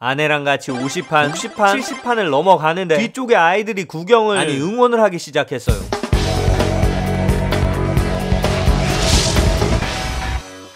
아내랑 같이 50판, 60판, 70판을 넘어가는데 뒤쪽에 아이들이 구경을 응원을 하기 시작했어요.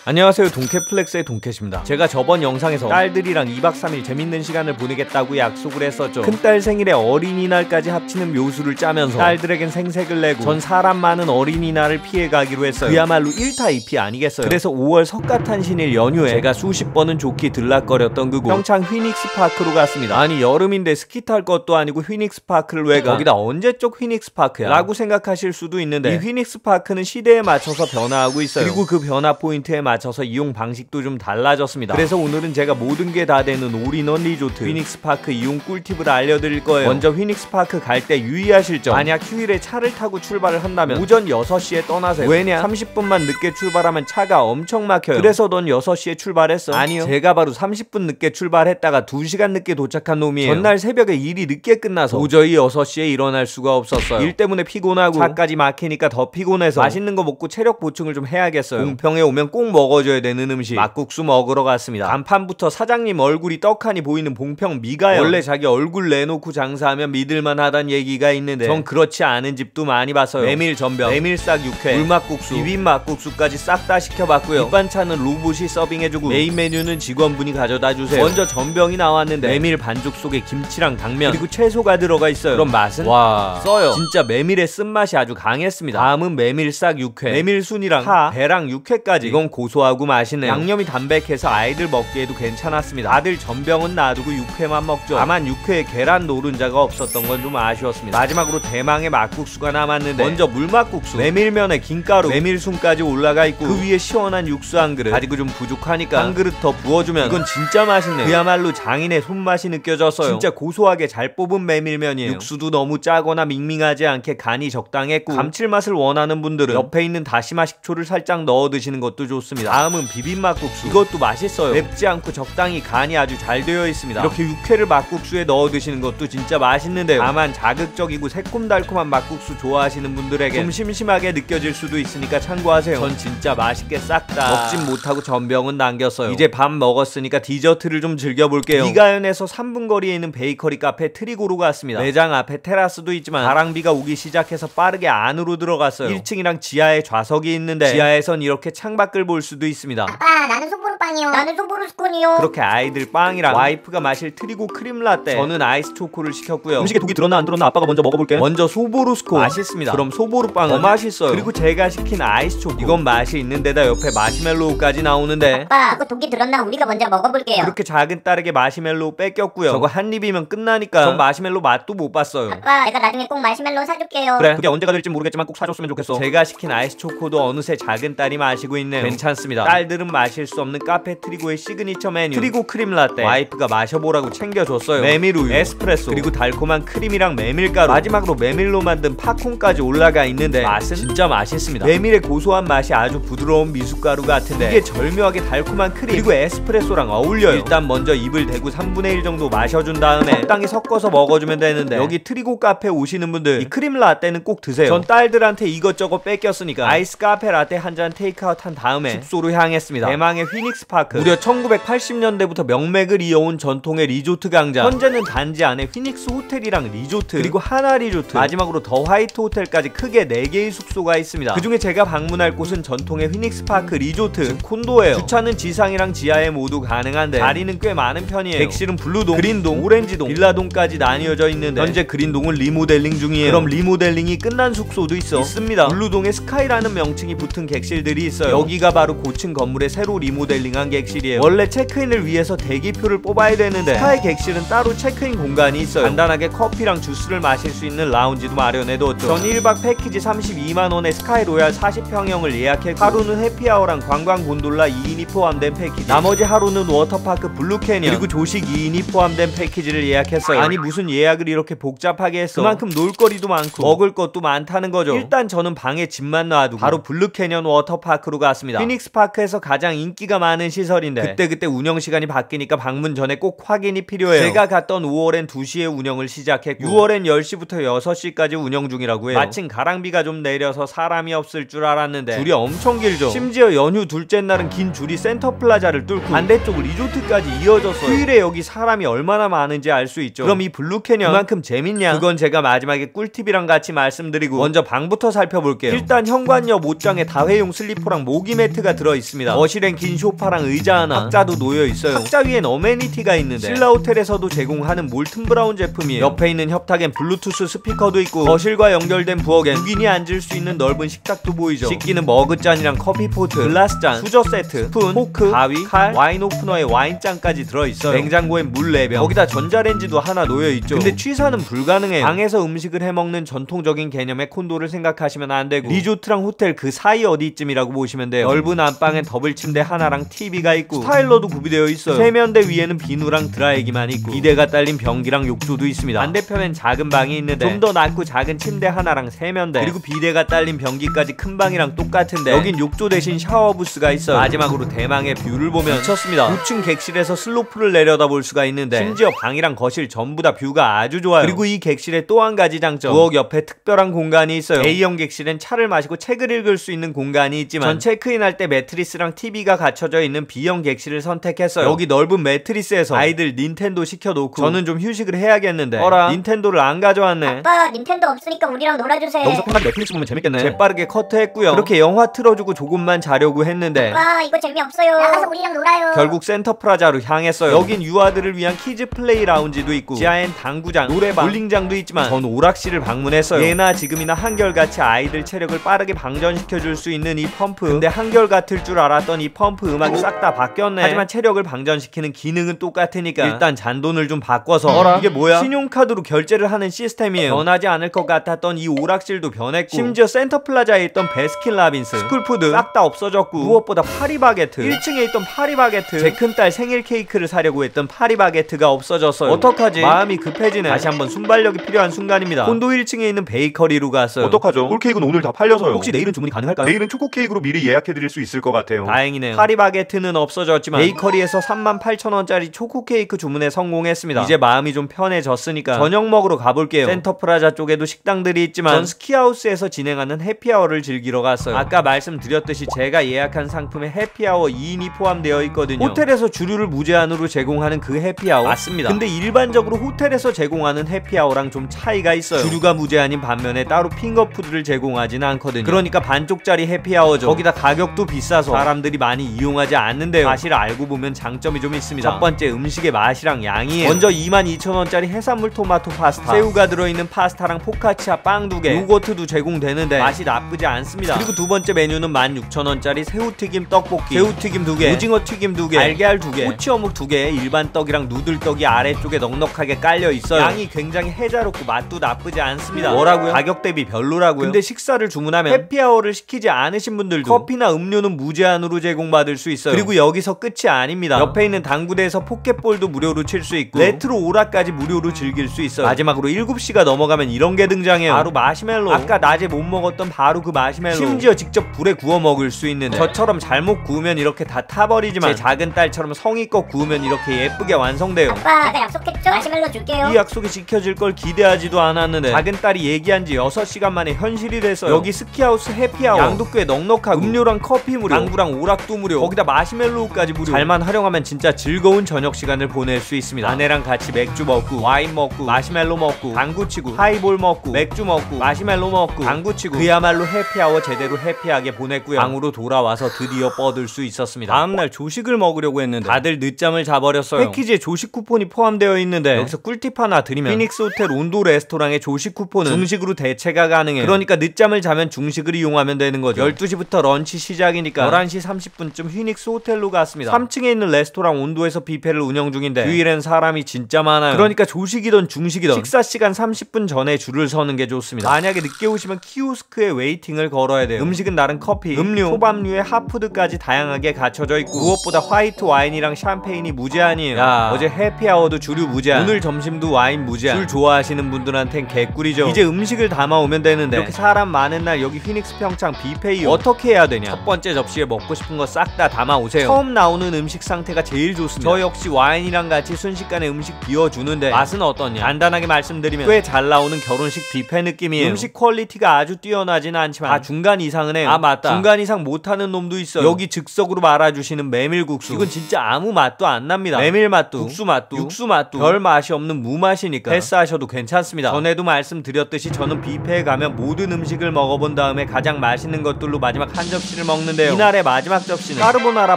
안녕하세요, 동캐플렉스의 동캐십니다. 제가 저번 영상에서 딸들이랑 2박 3일 재밌는 시간을 보내겠다고 약속을 했었죠. 큰딸 생일에 어린이날까지 합치는 묘수를 짜면서 딸들에겐 생색을 내고 전 사람 많은 어린이날을 피해가기로 했어요. 그야말로 1타 2피 아니겠어요. 그래서 5월 석가탄신일 연휴에 제가 수십 번은 좋게 들락거렸던 그곳 평창 휘닉스파크로 갔습니다. 아니 여름인데 스키 탈 것도 아니고 휘닉스파크를 왜 가? 거기다 언제적 휘닉스파크야? 라고 생각하실 수도 있는데 이 휘닉스파크는 시대에 맞춰서 변화하고 있어요. 그리고 그 변화 포인트에 맞춰서 이용 방식도 좀 달라졌습니다. 그래서 오늘은 제가 모든 게 다 되는 올인원 리조트 휘닉스파크 이용 꿀팁을 알려드릴 거예요. 먼저 휘닉스파크 갈 때 유의하실 점. 만약 휴일에 차를 타고 출발을 한다면 오전 6시에 떠나세요. 왜냐? 30분만 늦게 출발하면 차가 엄청 막혀요. 그래서 넌 6시에 출발했어? 아니요, 제가 바로 30분 늦게 출발했다가 2시간 늦게 도착한 놈이에요. 전날 새벽에 일이 늦게 끝나서 도저히 6시에 일어날 수가 없었어요. 일 때문에 피곤하고 차까지 막히니까 더 피곤해서 맛있는 거 먹고 체력 보충을 좀 해야겠어요. 공평에 오면 꼭 먹어줘야 되는 음식 막국수 먹으러 갔습니다. 간판부터 사장님 얼굴이 떡하니 보이는 봉평 미가요. 원래 자기 얼굴 내놓고 장사하면 믿을만 하단 얘기가 있는데 전 그렇지 않은 집도 많이 봤어요. 메밀 전병, 메밀싹 육회, 물막국수, 비빔막국수까지 싹 다 시켜봤고요. 밑반찬은 로봇이 서빙해주고 메인 메뉴는 직원분이 가져다 주세요. 먼저 전병이 나왔는데 메밀 반죽 속에 김치랑 당면 그리고 채소가 들어가 있어요. 그럼 맛은? 와, 써요. 진짜 메밀의 쓴맛이 아주 강했습니다. 다음은 메밀싹 육회, 메밀순이랑 파, 배랑 육회까지. 이건 고소하고 맛있네요. 양념이 담백해서 아이들 먹기에도 괜찮았습니다. 다들 전병은 놔두고 육회만 먹죠. 다만 육회에 계란 노른자가 없었던 건 좀 아쉬웠습니다. 마지막으로 대망의 막국수가 남았는데 먼저 물막국수, 메밀면에 김가루, 메밀순까지 올라가 있고 그 위에 시원한 육수 한 그릇. 가지고 좀 부족하니까 한 그릇 더 부어주면 이건 진짜 맛있네요. 그야말로 장인의 손맛이 느껴졌어요. 진짜 고소하게 잘 뽑은 메밀면이에요. 육수도 너무 짜거나 밍밍하지 않게 간이 적당했고 감칠맛을 원하는 분들은 옆에 있는 다시마 식초를 살짝 넣어 드시는 것도 좋습니다. 다음은 비빔막국수. 이것도 맛있어요. 맵지 않고 적당히 간이 아주 잘 되어 있습니다. 이렇게 육회를 막국수에 넣어 드시는 것도 진짜 맛있는데요. 다만 자극적이고 새콤달콤한 막국수 좋아하시는 분들에게 좀 심심하게 느껴질 수도 있으니까 참고하세요. 전 진짜 맛있게 싹 다 먹진 못하고 전병은 남겼어요. 이제 밥 먹었으니까 디저트를 좀 즐겨볼게요. 이가연에서 3분 거리에 있는 베이커리 카페 트리고로 갔습니다. 매장 앞에 테라스도 있지만 바람비가 오기 시작해서 빠르게 안으로 들어갔어요. 1층이랑 지하에 좌석이 있는데 지하에선 이렇게 창밖을 볼 수도 있습니다. 아빠, 나는 소보루빵이요. 나는 소보루스콘이요. 그렇게 아이들 빵이랑 와이프가 마실 트리고 크림 라떼, 저는 아이스 초코를 시켰고요. 음식에 독이 들었나 안 들었나 아빠가 먼저 먹어볼게. 먼저 소보루스콘 맛있습니다. 그럼 소보루빵은 더 맛있어요. 그리고 제가 시킨 아이스 초코, 이건 맛이 있는 데다 옆에 마시멜로우까지 나오는데 아빠, 그거 독이 들었나 우리가 먼저 먹어볼게요. 그렇게 작은 딸에게 마시멜로우 뺏겼고요. 저거 한 입이면 끝나니까 전 마시멜로 맛도 못 봤어요. 아빠, 내가 나중에 꼭 마시멜로우 사줄게요. 그래, 그게 언제가 될지 모르겠지만 꼭 사줬으면 좋겠어. 제가 시킨 아이스 초코도 어느새 작은 딸이 마시고 있네요. 괜찮습니다. 딸들은 마실 수 없는 카페 트리고의 시그니처 메뉴 트리고 크림 라떼, 와이프가 마셔보라고 챙겨줬어요. 메밀우유, 에스프레소, 그리고 달콤한 크림이랑 메밀가루, 마지막으로 메밀로 만든 팝콘까지 올라가 있는데 맛은 진짜 맛있습니다. 메밀의 고소한 맛이 아주 부드러운 미숫가루 같은데 이게 절묘하게 달콤한 크림 그리고 에스프레소랑 어울려요. 일단 먼저 입을 대고 3분의 1 정도 마셔준 다음에 적당히 섞어서 먹어주면 되는데 여기 트리고 카페 오시는 분들 이 크림 라떼는 꼭 드세요. 전 딸들한테 이것저것 뺏겼으니까 아이스 카페 라떼 한 잔 테이크아웃 한 다음에 숙소로 향했습니다. 대망의 휘닉스파크. 무려 1980년대부터 명맥을 이어온 전통의 리조트 강자. 현재는 단지 안에 휘닉스 호텔이랑 리조트 그리고 하나 리조트, 마지막으로 더 화이트 호텔까지 크게 4개의 숙소가 있습니다. 그중에 제가 방문할 곳은 전통의 휘닉스파크 리조트, 즉 콘도예요. 주차는 지상이랑 지하에 모두 가능한데 자리는 꽤 많은 편이에요. 객실은 블루동, 그린동, 오렌지동, 빌라동까지 나뉘어져 있는데 현재 그린동은 리모델링 중이에요. 그럼 리모델링이 끝난 숙소도 있습니다. 블루동에 스카이라는 명칭이 붙은 객실들이 있어요. 여기가 바로 고층 건물에 새로 리모델링한 객실이에요. 원래 체크인을 위해서 대기표를 뽑아야 되는데 스카이 객실은 따로 체크인 공간이 있어요. 간단하게 커피랑 주스를 마실 수 있는 라운지도 마련해뒀죠. 전 1박 패키지 32만원에 스카이 로얄 40평형을 예약했고 하루는 해피아워랑 관광 곤돌라 2인이 포함된 패키지, 나머지 하루는 워터파크 블루 캐니언 그리고 조식 2인이 포함된 패키지를 예약했어요. 아니 무슨 예약을 이렇게 복잡하게 했어. 그만큼 놀거리도 많고 먹을 것도 많다는 거죠. 일단 저는 방에 짐만 놔두고 바로 블루 캐니언 워터파크로 갔습니다. 피닉스 피닉스파크에서 가장 인기가 많은 시설인데 그때 운영시간이 바뀌니까 방문 전에 꼭 확인이 필요해요. 제가 갔던 5월엔 2시에 운영을 시작했고 6월엔 10시부터 6시까지 운영 중이라고 해요. 마침 가랑비가 좀 내려서 사람이 없을 줄 알았는데 줄이 엄청 길죠. 심지어 연휴 둘째 날은 긴 줄이 센터플라자를 뚫고 반대쪽 리조트까지 이어졌어요. 휴일에 여기 사람이 얼마나 많은지 알 수 있죠. 그럼 이 블루캐년 그만큼 재밌냐? 그건 제가 마지막에 꿀팁이랑 같이 말씀드리고 먼저 방부터 살펴볼게요. 일단 현관옆 옷장에 다회용 슬리퍼랑 모기 매트가 들어있습니다. 거실엔 긴 소파랑 의자 하나, 탁자도 놓여있어요. 탁자 위엔 어메니티가 있는데 신라호텔에서 제공하는 몰튼 브라운 제품이에요. 옆에 있는 협탁엔 블루투스 스피커도 있고 거실과 연결된 부엌엔 6인이 앉을 수 있는 넓은 식탁도 보이죠. 식기는 머그잔이랑 커피포트, 글라스잔, 수저 세트, 스푼, 포크, 가위, 칼, 와인 오프너에 와인잔까지 들어있어요. 냉장고엔 물 4병, 거기다 전자레인지도 하나 놓여있죠. 근데 취사는 불가능해요. 방에서 음식을 해먹는 전통적인 개념의 콘도를 생각하시면 안되고 리조트랑 호텔 그 사이 어디쯤이라고 보시면 돼요. 넓은 안방엔 더블 침대 하나랑 TV가 있고 스타일러도 구비되어 있어요. 세면대 위에는 비누랑 드라이기만 있고 비데가 딸린 변기랑 욕조도 있습니다. 반대편엔 작은 방이 있는데 좀 더 낮고 작은 침대 하나랑 세면대 그리고 비데가 딸린 변기까지 큰 방이랑 똑같은데 여긴 욕조 대신 샤워 부스가 있어요. 마지막으로 대망의 뷰를 보면 미쳤습니다. 5층 객실에서 슬로프를 내려다볼 수가 있는데 심지어 방이랑 거실 전부 다 뷰가 아주 좋아요. 그리고 이 객실에 또 한 가지 장점, 부엌 옆에 특별한 공간이 있어요. A형 객실엔 차를 마시고 책을 읽을 수 있는 공간이 있지만 전 체크인할 때 매트리스랑 TV가 갖춰져 있는 B형 객실을 선택했어요. 여기 넓은 매트리스에서 아이들 닌텐도 시켜놓고 저는 좀 휴식을 해야겠는데 어라 닌텐도를 안 가져왔네. 아빠 닌텐도 없으니까 우리랑 놀아주세요. 여기서 편하게 넷플릭스 보면 재밌겠네. 재빠르게 커트했고요. 그렇게 영화 틀어주고 조금만 자려고 했는데 아빠 이거 재미없어요. 나가서 우리랑 놀아요. 결국 센터프라자로 향했어요. 여긴 유아들을 위한 키즈 플레이 라운지도 있고 지하엔 당구장, 노래방, 볼링장도 있지만 전 오락실을 방문했어요. 예나 지금이나 한결같이 아이들 체력을 빠르게 방전시켜줄 수 있는 이 펌프. 근데 한결같을 줄 알았던 이 펌프 음악이 싹 다 바뀌었네. 하지만 체력을 방전시키는 기능은 똑같으니까 일단 잔돈을 좀 바꿔서 어라? 이게 뭐야? 신용카드로 결제를 하는 시스템이에요. 변하지 않을 것 같았던 이 오락실도 변했고 심지어 센터플라자에 있던 베스킨라빈스, 스쿨푸드 싹 다 없어졌고 무엇보다 파리바게트 1층에 있던 파리바게트 제 큰딸 생일 케이크를 사려고 했던 파리바게트가 없어졌어요. 어떡하지? 마음이 급해지네. 다시 한번 순발력이 필요한 순간입니다. 콘도 1층에 있는 베이커리로 갔어요. 어떡하죠? 꿀케이크는 오늘 다 팔려서요. 혹시 내일은 주문이 가능할까요? 내일은 초코케이크로 미리 예약해드릴 수 있을 것 같아요. 다행이네요. 파리바게트는 없어졌지만 베이커리에서 38,000원짜리 초코케이크 주문에 성공했습니다. 이제 마음이 좀 편해졌으니까 저녁 먹으러 가볼게요. 센터프라자 쪽에도 식당들이 있지만 전 스키하우스에서 진행하는 해피아워를 즐기러 갔어요. 아까 말씀드렸듯이 제가 예약한 상품에 해피아워 2인이 포함되어 있거든요. 호텔에서 주류를 무제한으로 제공하는 그 해피아워 맞습니다. 근데 일반적으로 호텔에서 제공하는 해피아워랑 좀 차이가 있어요. 주류가 무제한인 반면에 따로 핑거푸드를 제공하진 않거든요. 그러니까 반쪽짜리 해피아워죠. 거기다 가격도 비싸서 사람들이 많이 이용하지 않는데요. 사실 알고 보면 장점이 좀 있습니다. 첫 번째 음식의 맛이랑 양이에요. 먼저 22,000원짜리 해산물 토마토 파스타, 새우가 들어있는 파스타랑 포카치아 빵 2개, 요거트도 제공되는데 맛이 나쁘지 않습니다. 그리고 두 번째 메뉴는 16,000원짜리 새우튀김 떡볶이, 새우튀김 2개, 오징어 튀김 2개, 달걀 2개, 꼬치어묵 2개, 일반 떡이랑 누들떡이 아래쪽에 넉넉하게 깔려있어요. 양이 굉장히 해자롭고 맛도 나쁘지 않습니다. 뭐라고요? 가격 대비 별로라고요? 근데 식사를 주문하면 해피아워를 시키지 않으신 분들도 커피나 음료는 무제한으로 제공받을 수 있어요. 그리고 여기서 끝이 아닙니다. 옆에 있는 당구대에서 포켓볼도 무료로 칠 수 있고 레트로 오락까지 무료로 즐길 수 있어요. 마지막으로 7시가 넘어가면 이런 게 등장해요. 바로 마시멜로. 아까 낮에 못 먹었던 바로 그 마시멜로. 심지어 직접 불에 구워 먹을 수 있는데 저처럼 잘못 구우면 이렇게 다 타버리지만 제 작은 딸처럼 성의껏 구우면 이렇게 예쁘게 완성돼요. 아빠 아까 약속했죠? 마시멜로 줄게요. 이 약속이 지켜질 걸 기대하지도 않았는데 작은 딸이 얘기한 지 6시간 만에 현실이 됐어요. 여기 스키하우스 해피아워 양도 꽤 넉넉하고 음료랑 커피 무료, 당구랑 오락도 무료, 거기다 마시멜로우까지 무료. 잘만 활용하면 진짜 즐거운 저녁 시간을 보낼 수 있습니다. 아내랑 같이 맥주 먹고 와인 먹고 마시멜로 먹고 당구 치고 하이볼 먹고 맥주 먹고 마시멜로 먹고 당구 치고 그야말로 해피아워 제대로 해피하게 보냈고요. 방으로 돌아와서 드디어 뻗을 수 있었습니다. 다음날 조식을 먹으려고 했는데 다들 늦잠을 자버렸어요. 패키지에 조식 쿠폰이 포함되어 있는데 여기서 꿀팁 하나 드리면 피닉스 호텔 온도 레스토랑의 조식 쿠폰은 중식으로 대체가 가능해요. 그러니까 늦잠을 자면 중식을 이용하면 되는 거죠. 12시부터 런치 시작이니까 11시 30분쯤 휘닉스 호텔로 갔습니다. 3층에 있는 레스토랑 온도에서 뷔페를 운영 중인데 휴일엔 사람이 진짜 많아요. 그러니까 조식이든 중식이든 식사 시간 30분 전에 줄을 서는 게 좋습니다. 만약에 늦게 오시면 키오스크에 웨이팅을 걸어야 돼요. 음식은 다른 커피, 음료, 초밥류에 핫푸드까지 다양하게 갖춰져 있고 무엇보다 화이트 와인이랑 샴페인이 무제한이에요. 야, 어제 해피아워도 주류 무제한, 오늘 점심도 와인 무제한. 술 좋아하시는 분들한텐 개꿀이죠. 이제 음식을 담아오면 되는데 이렇게 사람 많은 날 여기 휘닉스 평창 뷔페이요. 어떻게 해야 되냐? 첫 번째 각자 접시에 먹고 싶은 거 싹 다 담아오세요. 처음 나오는 음식 상태가 제일 좋습니다. 저 역시 와인이랑 같이 순식간에 음식 비워주는데 맛은 어떠냐? 간단하게 말씀드리면 꽤 잘 나오는 결혼식 뷔페 느낌이에요. 음식 퀄리티가 아주 뛰어나지는 않지만 다 중간 이상은 해요. 아 맞다, 중간 이상 못하는 놈도 있어요. 여기 즉석으로 말아주시는 메밀국수, 이건 진짜 아무 맛도 안 납니다. 메밀 맛도 국수 맛도 육수 맛도 별 맛이 없는 무맛이니까 패스하셔도 괜찮습니다. 전에도 말씀드렸듯이 저는 뷔페에 가면 모든 음식을 먹어본 다음에 가장 맛있는 것들로 마지막 한 접시를 먹는데요. 이날의 마지막 접시는 까르보나라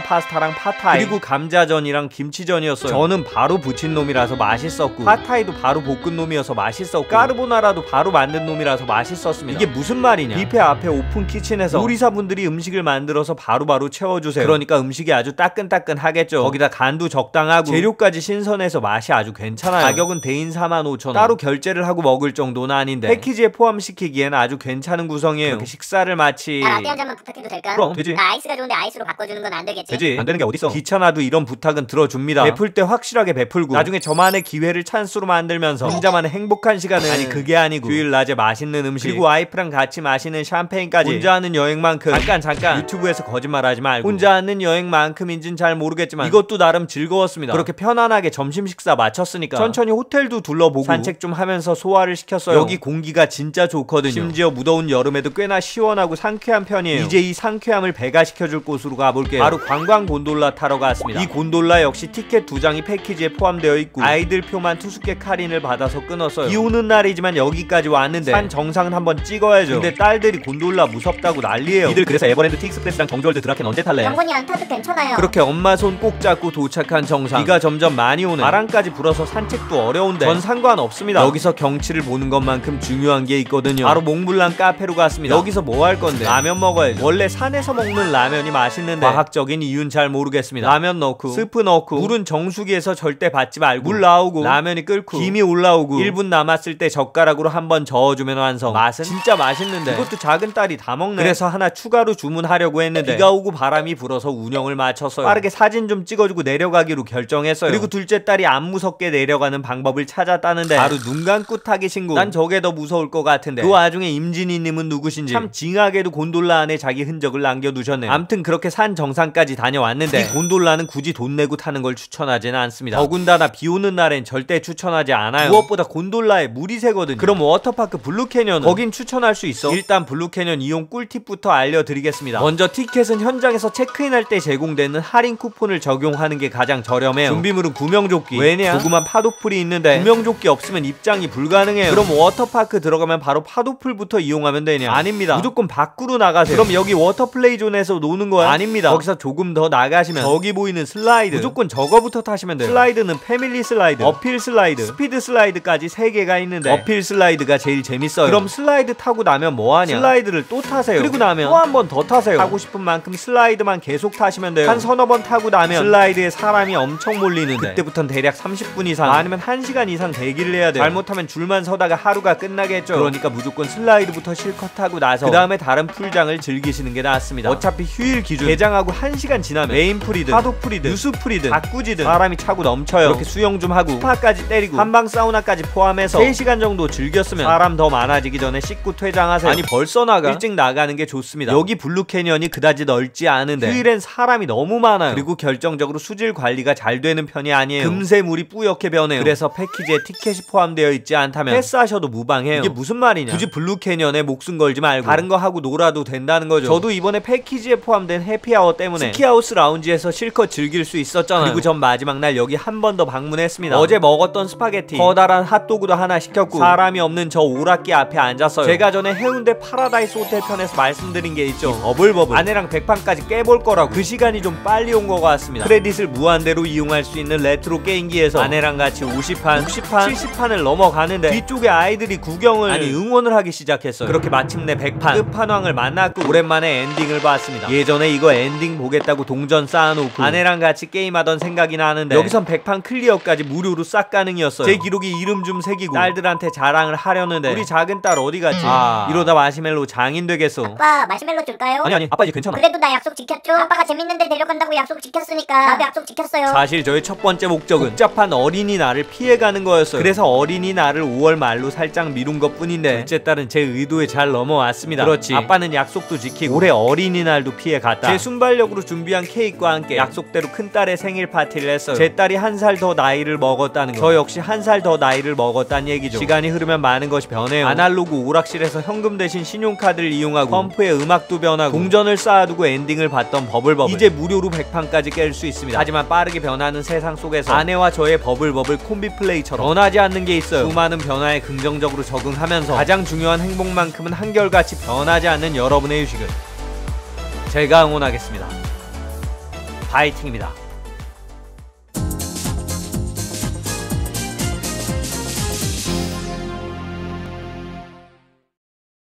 파스타랑 팟타이 그리고 감자전이랑 김치전이었어요. 저는 바로 부친 놈이라서 맛있었고, 팟타이도 바로 볶은 놈이어서 맛있었고, 까르보나라도 바로 만든 놈이라서 맛있었습니다. 이게 무슨 말이냐? 뷔페 앞에 오픈 키친에서 요리사분들이 음식을 만들어서 바로바로 채워주세요. 그러니까 음식이 아주 따끈따끈하겠죠. 거기다 간도 적당하고 재료까지 신선해서 맛이 아주 괜찮아요. 가격은 대인 45,000원. 따로 결제를 하고 먹을 정도는 아닌데 패키지에 포함시키기엔 아주 괜찮은 구성이에요. 그렇게 식사를 마치 나 라떼 한 잔만 부탁해도 될까? 그럼 되지. 나 아이스가 좋은데 아이스로 바꿔주는 건 안 되겠지? 되지. 안 되는 게 어딨어. 귀찮아도 이런 부탁은 들어줍니다. 베풀 때 확실하게 베풀고 나중에 저만의 기회를 찬스로 만들면서 혼자만의 행복한 시간을, 아니 그게 아니고 휴일 낮에 맛있는 음식 그리고 와이프랑 같이 마시는 샴페인까지. 혼자 하는 여행만큼 잠깐 유튜브에서 거짓말하지 말고, 혼자 하는 여행만큼인진 잘 모르겠지만 이것도 나름 즐거웠습니다. 그렇게 편안하게 점심 식사 마쳤으니까 천천히 호텔도 둘러보고 산책 좀 하면서 소화를 시켰어요. 여기 공기가 진짜 좋거든요. 심지어 무더운 여름에도 꽤나 시원하고 상쾌한 편이에요. 이제 이 상쾌함을 배가시켜줄 곳으로 가볼게요. 바로 관광 곤돌라 타러 갔습니다. 이 곤돌라 역시 티켓 2장이 패키지에 포함되어 있고 아이들 표만 투숙객 할인을 받아서 끊었어요. 비 오는 날이지만 여기까지 왔는데 산 정상은 한번 찍어야죠. 근데 딸들이 곤돌라 무섭다고 난리예요. 니들 그래서 에버랜드 티익스프레스랑 정주월드 드라켄 언제 탈래? 영건이 안 타도 괜찮아요. 그렇게 엄마 손 꼭 잡고 도착한 정상. 비가 점점 많이 오네. 바람까지 불어서 산책도 어려운데 전 상관없습니다. 여기서 경치를 보는 것만큼 중요한 게 있거든요. 바로 몽블랑 카페로 갔습니다. 여기서 뭐 할 건데? 라면 먹어야죠. 원래 산에서 먹는 라면이 맛있는데 과학적인 이유는 잘 모르겠습니다. 라면 넣고 스프 넣고 물은 정수기에서 절대 받지 말고 물 나오고 라면이 끓고 김이 올라오고 1분 남았을 때 젓가락으로 한번 저어주면 완성. 맛은 진짜 맛있는데 이것도 작은 딸이 다 먹네. 그래서 하나 추가로 주문하려고 했는데 비가 오고 바람이 불어서 운영을 마쳤어요. 빠르게 사진 좀 찍어주고 내려가기로 결정했어요. 그리고 둘째 딸이 안 무섭게 내려가는 방법을 찾았다는데 바로 눈 감고 타기 신고. 난 저게 더 무서울 것 같은데 그 와중에 임진희님은 누구신지 참 징하게도 곤돌라 안에 자기 흔적을 남겨두셨네요. 암튼 그렇게 산 정상까지 다녀왔는데 이 곤돌라는 굳이 돈 내고 타는 걸 추천하지는 않습니다. 더군다나 비 오는 날엔 절대 추천하지 않아요. 무엇보다 곤돌라에 물이 새거든요. 그럼 워터파크 블루캐년은 거긴 추천할 수 있어? 일단 블루캐년 이용 꿀팁부터 알려드리겠습니다. 먼저 티켓은 현장에서 체크인할 때 제공되는 할인 쿠폰을 적용하는 게 가장 저렴해요. 준비물은 구명조끼, 왜냐? 조그만 파도풀이 있는데 구명조끼 없으면 입장이 불가능해요. 그럼 워터파크 들어가면 바로 파도풀부터 이용하면 되냐? 아닙니다. 무조건 밖으로 나가세요. 그럼 여기 워터플레이 존에서 노는 거야? 아닙니다. 거기서 조금 더 나가시면 저기 보이는 슬라이드, 무조건 저거부터 타시면 돼요. 슬라이드는 패밀리 슬라이드, 어필 슬라이드, 스피드 슬라이드까지 3개가 있는데 어필 슬라이드가 제일 재밌어요. 그럼 슬라이드 타고 나면 뭐하냐? 슬라이드를 또 타세요. 그리고 나면 또 한 번 더 타세요. 타고 싶은 만큼 슬라이드만 계속 타시면 돼요. 한 서너 번 타고 나면 슬라이드에 사람이 엄청 몰리는데 그때부터는 대략 30분 이상 아니면 1시간 이상 대기를 해야 돼요. 잘못하면 줄만 서다가 하루가 끝나겠죠. 그러니까 무조건 슬라이드부터 실컷 타고 나서 그 다음에 다른 풀장을 즐기시는 게 낫습니다. 어차피 휴일 기준 개장하고 1시간 지나면 메인 풀이든 파도풀이든 유수풀이든 바꾸지든 사람이 차고 넘쳐요. 그렇게 수영 좀 하고 스파까지 때리고 한방 사우나까지 포함해서 3시간 정도 즐겼으면 사람 더 많아지기 전에 씻고 퇴장하세요. 아니 벌써 나가? 일찍 나가는 게 좋습니다. 여기 블루캐년이 그다지 넓지 않은데 휴일엔 사람이 너무 많아요. 그리고 결정적으로 수질 관리가 잘 되는 편이 아니에요. 금세 물이 뿌옇게 변해요. 그래서 패키지에 티켓이 포함되어 있지 않다면 패스하셔도 무방해요. 이게 무슨 말이냐? 굳이 블루캐년에 목숨 걸지 말고 다른 거 하고 놀아도 된다는 거죠. 저도 이번에 패키지에 포함된 해피아워 때문에 스키하우스 라운지에서 실컷 즐길 수 있었잖아요. 그리고 전 마지막 날 여기 한 번 더 방문했습니다. 어제 먹었던 스파게티, 커다란 핫도그도 하나 시켰고 사람이 없는 저 오락기 앞에 앉았어요. 제가 전에 해운대 파라다이스 호텔 편에서 말씀드린 게 있죠. 버블버블 아내랑 100판까지 깨볼 거라고. 그 시간이 좀 빨리 온 것 같습니다. 크레딧을 무한대로 이용할 수 있는 레트로 게임기에서 아내랑 같이 50판, 60판, 70판을 넘어가는데 뒤쪽에 아이들이 구경을 아니 응원을 하기 시작했어요. 그렇게 마침내 100판 끝판왕을 만났고 오랜만에 엔딩을 봤습니다. 예전에 이거 엔딩 보겠다고 동전 쌓아놓고 아내랑 같이 게임하던 생각이 나는데 여기선 100판 클리어까지 무료로 싹 가능이었어요. 제 기록이 이름 좀 새기고 딸들한테 자랑을 하려는데 우리 작은 딸 어디 갔지? 이러다 마시멜로 장인 되겠어. 아빠 마시멜로 줄까요? 아니 아빠 이제 괜찮아. 그래도 나 약속 지켰죠? 아빠가 재밌는데 데려간다고 약속 지켰으니까 나도 약속 지켰어요. 사실 저의 첫 번째 목적은 복잡한 어린이날을 피해가는 거였어요. 그래서 어린이날을 5월 말로 살짝 미룬 것 뿐인데 둘째 딸은 제 의도에 잘 넘어왔습니다. 그렇지, 아빠는 약속도 지키고 올해 어린이날 어린이날도 피해갔다. 제 순발력으로 준비한 케이크와 함께 약속대로 큰딸의 생일 파티를 했어요. 제 딸이 한 살 더 나이를 먹었다는 거, 저 역시 한 살 더 나이를 먹었다는 얘기죠. 시간이 흐르면 많은 것이 변해요. 아날로그 오락실에서 현금 대신 신용카드를 이용하고 펌프에 음악도 변하고 동전을 쌓아두고 엔딩을 봤던 버블버블, 이제 무료로 100판까지 깰 수 있습니다. 하지만 빠르게 변하는 세상 속에서 아내와 저의 버블버블 콤비 플레이처럼 변하지 않는 게 있어요. 수많은 변화에 긍정적으로 적응하면서 가장 중요한 행복만큼은 한결같이 변하지 않는 여러분의 휴식을 제가 응원하겠습니다. 파이팅입니다.